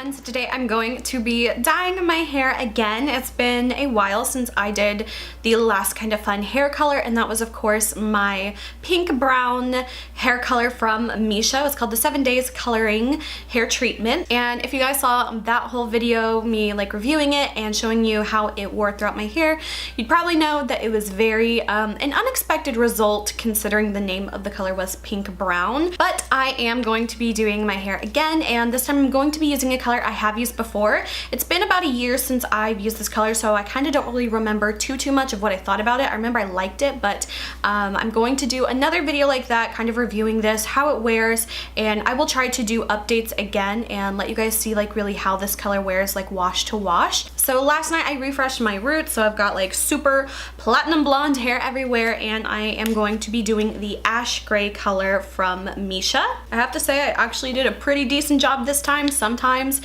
and so today I'm going to be dyeing my hair again. It's been a while since I did the last kind of fun hair color, and that was of course my pink brown hair color from Missha. It's called the 7 Days Coloring Hair Treatment, and if you guys saw that whole video, me like reviewing it and showing you how it wore throughout my hair, you'd probably know that it was very an unexpected result considering the name of the color was pink brown. But I am going to be doing my hair again, and this time I'm going to be using a color I have used before. It's been about a year since I've used this color, so I kind of don't really remember too much of what I thought about it. I remember I liked it, but I'm going to do another video like that, kind of reviewing this, how it wears, and I will try to do updates again and let you guys see like really how this color wears like wash to wash. So last night I refreshed my roots, so I've got like super platinum blonde hair everywhere, and I am going to be doing the ash gray color from Missha. I have to say I actually did a pretty decent job this time. Sometimes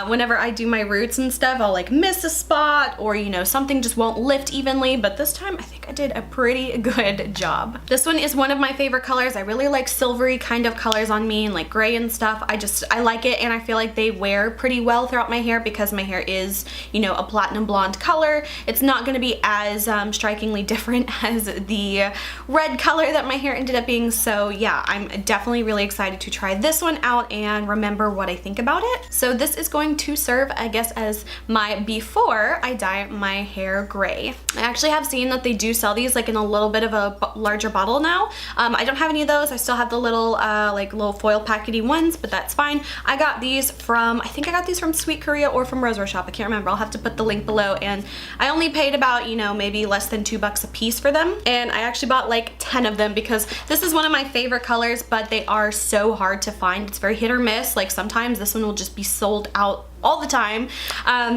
whenever I do my roots and stuff, I'll like miss a spot, or you know, something just won't lift evenly, but this time I think I did a pretty good job. This one is one of my favorite colors. I really like silvery kind of colors on me and like gray and stuff. I like it, and I feel like they wear pretty well throughout my hair because my hair is, you know, a platinum blonde color. It's not going to be as strikingly different as the red color that my hair ended up being. So yeah, I'm definitely really excited to try this one out and remember what I think about it. So this is going to serve, I guess, as my before I dye my hair gray. I actually have seen that they do sell these like in a little bit of a larger bottle now. I don't have any of those. I still have the little like little foil packety ones, but that's fine. I got these from, I think I got these from Sweet Korea or from Roseware Shop. I can't remember. I'll have to put the link below, and I only paid about, you know, maybe less than $2 a piece for them, and I actually bought like 10 of them because this is one of my favorite colors, but they are so hard to find. It's very hit or miss. Like sometimes this one will just be sold out all the time.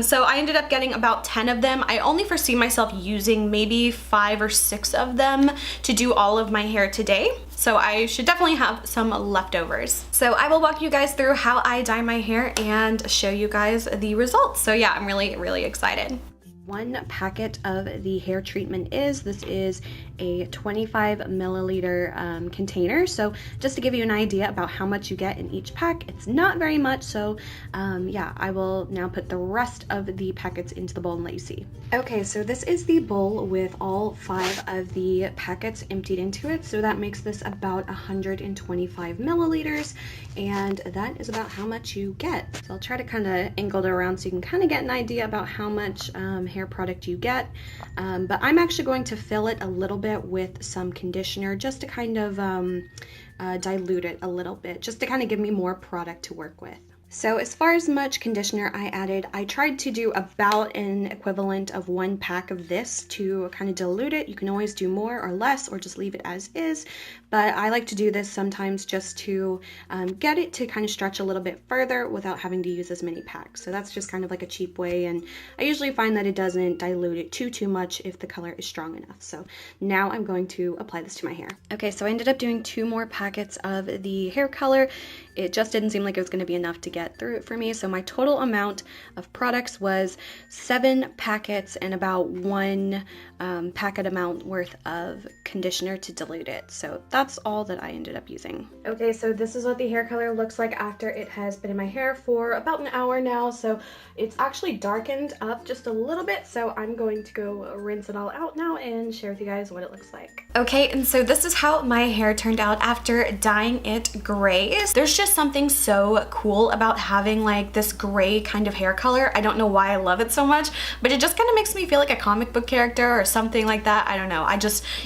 So I ended up getting about 10 of them. I only foresee myself using maybe 5 or 6 of them to do all of my hair today. So I should definitely have some leftovers. So I will walk you guys through how I dye my hair and show you guys the results. So yeah, I'm really excited. One packet of the hair treatment this is a 25 milliliter container. So just to give you an idea about how much you get in each pack, it's not very much. So yeah, I will now put the rest of the packets into the bowl and let you see. Okay, so this is the bowl with all 5 of the packets emptied into it. So that makes this about 125 milliliters, and that is about how much you get. So I'll try to kind of angle it around so you can kind of get an idea about how much hair product you get. But I'm actually going to fill it a little bit with some conditioner just to kind of dilute it a little bit, just to kind of give me more product to work with. So as far as much conditioner I added, I tried to do about an equivalent of 1 pack of this to kind of dilute it. You can always do more or less or just leave it as is, but I like to do this sometimes just to get it to kind of stretch a little bit further without having to use as many packs. So that's just kind of like a cheap way, and I usually find that it doesn't dilute it too much if the color is strong enough. So now I'm going to apply this to my hair. Okay, so I ended up doing 2 more packets of the hair color. It just didn't seem like it was going to be enough to get through it for me. So my total amount of products was 7 packets and about 1 packet amount worth of conditioner to dilute it. So that's all that I ended up using. Okay, so this is what the hair color looks like after it has been in my hair for about an hour now. So it's actually darkened up just a little bit. So I'm going to go rinse it all out now and share with you guys what it looks like. Okay, and so this is how my hair turned out after dyeing it gray. There's just something so cool about having like this gray kind of hair color. I don't know why I love it so much, but it just kind of makes me feel like a comic book character or something like that. I don't know.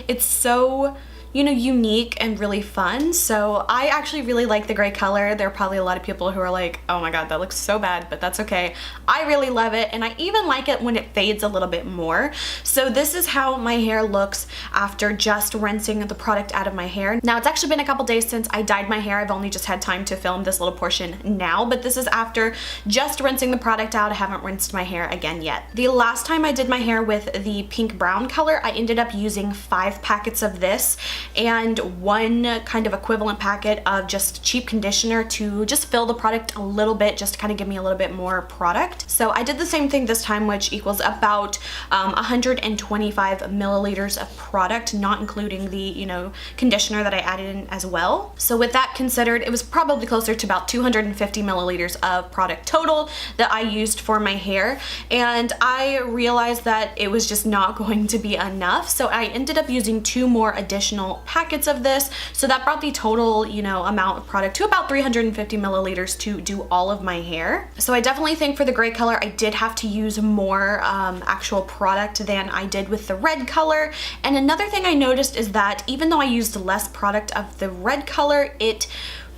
It's so, you know, unique and really fun. So I actually really like the gray color. There are probably a lot of people who are like, oh my god, that looks so bad, but that's okay. I really love it, and I even like it when it fades a little bit more. So this is how my hair looks after just rinsing the product out of my hair. Now it's actually been a couple days since I dyed my hair. I've only just had time to film this little portion now, but this is after just rinsing the product out. I haven't rinsed my hair again yet. The last time I did my hair with the pink brown color, I ended up using 5 packets of this, and one kind of equivalent packet of just cheap conditioner to just fill the product a little bit, just to kind of give me a little bit more product. So I did the same thing this time, which equals about 125 milliliters of product, not including the, you know, conditioner that I added in as well. So with that considered, it was probably closer to about 250 milliliters of product total that I used for my hair, and I realized that it was just not going to be enough, so I ended up using 2 more additional packets of this, so that brought the total, you know, amount of product to about 350 milliliters to do all of my hair. So I definitely think for the gray color I did have to use more actual product than I did with the red color. And another thing I noticed is that even though I used less product of the red color, it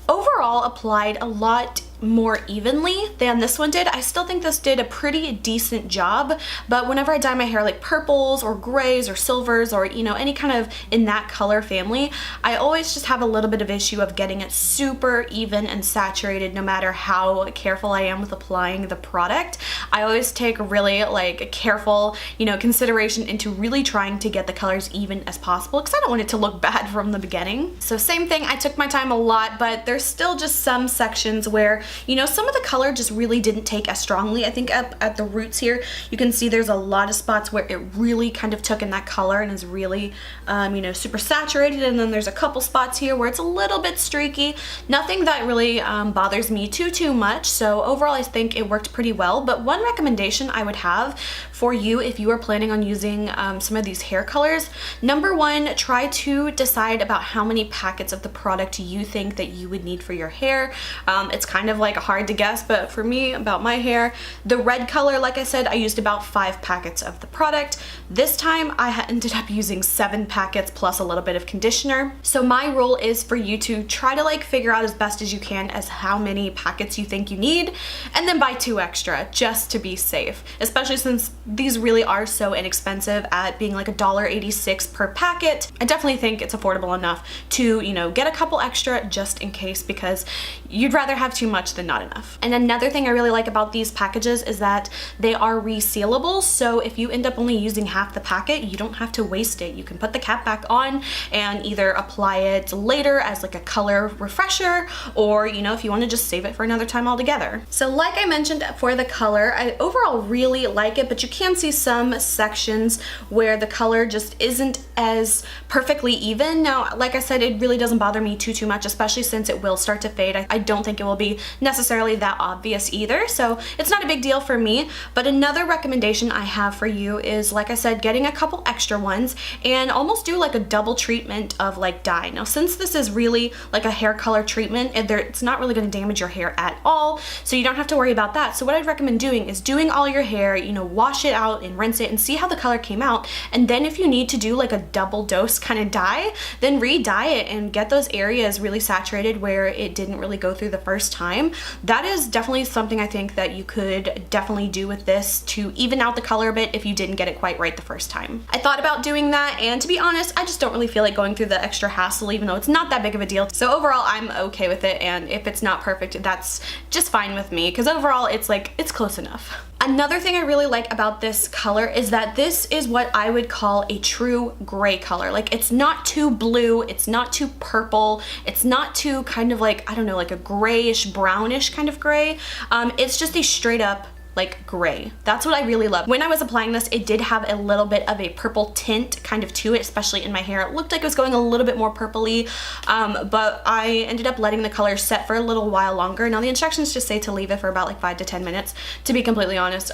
overall applied a lot more evenly than this one did. I still think this did a pretty decent job, but whenever I dye my hair like purples or grays or silvers or, you know, any kind of in that color family, I always just have a little bit of issue of getting it super even and saturated no matter how careful I am with applying the product. I always take really like careful, you know, consideration into really trying to get the colors even as possible because I don't want it to look bad from the beginning. So same thing, I took my time a lot, but there's still just some sections where, you know, some of the color just really didn't take as strongly. I think up at the roots here, you can see there's a lot of spots where it really kind of took in that color and is really, you know, super saturated. And then there's a couple spots here where it's a little bit streaky. Nothing that really bothers me too much. So overall, I think it worked pretty well. But one recommendation I would have for you if you are planning on using some of these hair colors, number one, try to decide about how many packets of the product you think that you would need for your hair. It's kind of like hard to guess, but for me, about my hair, the red color, like I said, I used about 5 packets of the product. This time I ended up using 7 packets plus a little bit of conditioner. So my rule is for you to try to like figure out as best as you can as how many packets you think you need, and then buy 2 extra just to be safe, especially since these really are so inexpensive at being like $1.86 per packet. I definitely think it's affordable enough to, you know, get a couple extra just in case, because you'd rather have too much than not enough. And another thing I really like about these packages is that they are resealable, so if you end up only using half the packet, you don't have to waste it. You can put the cap back on and either apply it later as like a color refresher, or, you know, if you want to just save it for another time altogether. So like I mentioned for the color, I overall really like it, but you can see some sections where the color just isn't as perfectly even. Now, like I said, it really doesn't bother me too much, especially since it will start to fade. I don't think it will be necessarily that obvious either, so it's not a big deal for me. But another recommendation I have for you is, like I said, getting a couple extra ones and almost do like a double treatment of like dye. Now, since this is really like a hair color treatment, it's not really going to damage your hair at all, so you don't have to worry about that. So what I'd recommend doing is doing all your hair, you know, wash it out and rinse it and see how the color came out, and then if you need to do like a double dose kind of dye, then re-dye it and get those areas really saturated where it didn't really go through the first time. That is definitely something I think that you could definitely do with this to even out the color a bit if you didn't get it quite right the first time. I thought about doing that, and to be honest, I just don't really feel like going through the extra hassle, even though it's not that big of a deal. So overall, I'm okay with it, and if it's not perfect, that's just fine with me, because overall it's like, it's close enough. Another thing I really like about this color is that this is what I would call a true gray color. Like, it's not too blue, it's not too purple, it's not too kind of like, I don't know, like a grayish, brownish kind of gray. It's just a straight up like gray. That's what I really love. When I was applying this, it did have a little bit of a purple tint kind of to it, especially in my hair. It looked like it was going a little bit more purpley, but I ended up letting the color set for a little while longer. Now the instructions just say to leave it for about like 5 to 10 minutes. To be completely honest,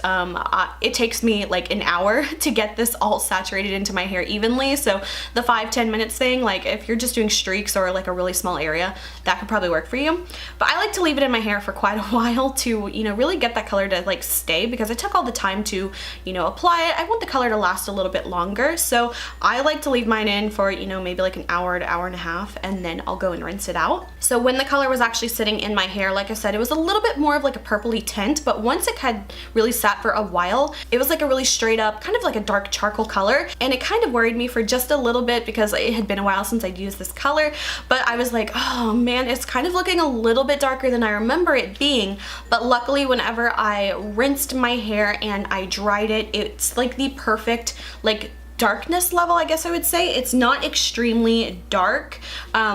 it takes me like an hour to get this all saturated into my hair evenly. So the 5-10 minutes thing, like if you're just doing streaks or like a really small area, that could probably work for you. But I like to leave it in my hair for quite a while to, you know, really get that color to like stay, because I took all the time to, you know, apply it. I want the color to last a little bit longer, so I like to leave mine in for, you know, maybe like an hour to hour and a half, and then I'll go and rinse it out. So when the color was actually sitting in my hair, like I said, it was a little bit more of like a purpley tint, but once it had really sat for a while, it was like a really straight up kind of like a dark charcoal color, and it kind of worried me for just a little bit because it had been a while since I'd used this color. But I was like, oh man, it's kind of looking a little bit darker than I remember it being. But luckily, whenever I rinsed my hair and I dried it, it's like the perfect like darkness level, I guess I would say. It's not extremely dark,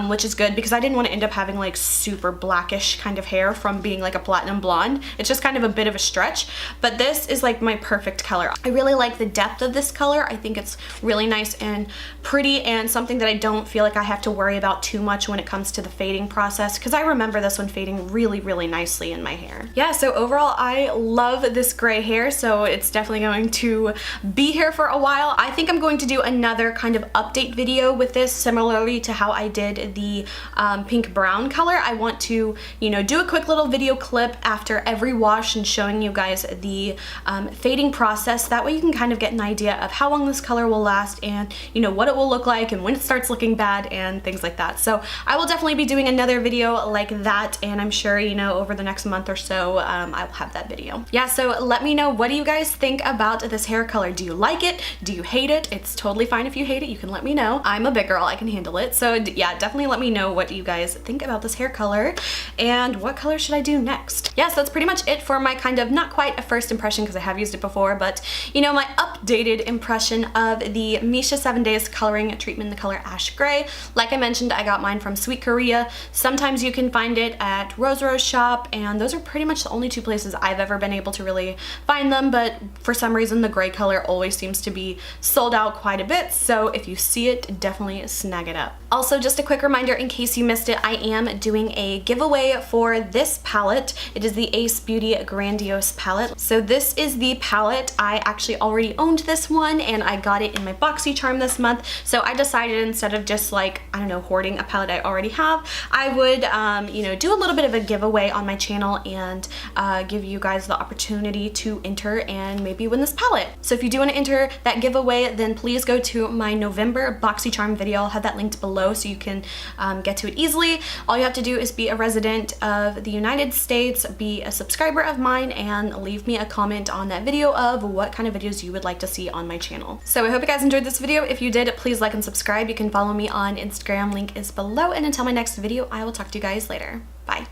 which is good because I didn't want to end up having like super blackish kind of hair from being like a platinum blonde. It's just kind of a bit of a stretch, but this is like my perfect color. I really like the depth of this color. I think it's really nice and pretty, and something that I don't feel like I have to worry about too much when it comes to the fading process, because I remember this one fading really, really nicely in my hair. Yeah, so overall I love this gray hair, so it's definitely going to be here for a while. I think I'm going to do another kind of update video with this, similarly to how I did the pink brown color. I want to, you know, do a quick little video clip after every wash and showing you guys the fading process. That way you can kind of get an idea of how long this color will last, and you know what it will look like and when it starts looking bad and things like that. So I will definitely be doing another video like that, and I'm sure, you know, over the next month or so I will have that video. Yeah, so let me know, what do you guys think about this hair color? Do you like it? Do you hate it? It's totally fine if you hate it. You can let me know. I'm a big girl. I can handle it. So yeah, definitely let me know what you guys think about this hair color and what color should I do next. Yeah, so that's pretty much it for my kind of, not quite a first impression because I have used it before, but you know, my updated impression of the Missha 7 Days Coloring Treatment in the color Ash Gray. Like I mentioned, I got mine from Sweet Korea. Sometimes you can find it at Rose Shop, and those are pretty much the only two places I've ever been able to really find them, but for some reason the gray color always seems to be sold out quite a bit, so if you see it, definitely snag it up. Also, just a quick reminder in case you missed it, I am doing a giveaway for this palette. It is the Ace Beauty Grandiose palette. So this is the palette. I actually already owned this one and I got it in my BoxyCharm this month, so I decided instead of just like, I don't know, hoarding a palette I already have, I would you know, do a little bit of a giveaway on my channel and give you guys the opportunity to enter and maybe win this palette. So if you do want to enter that giveaway, then please go to my November BoxyCharm video. I'll have that linked below so you can get to it easily. All you have to do is be a resident of the United States, be a subscriber of mine, and leave me a comment on that video of what kind of videos you would like to see on my channel. So I hope you guys enjoyed this video. If you did, please like and subscribe. You can follow me on Instagram, link is below, and until my next video, I will talk to you guys later. Bye.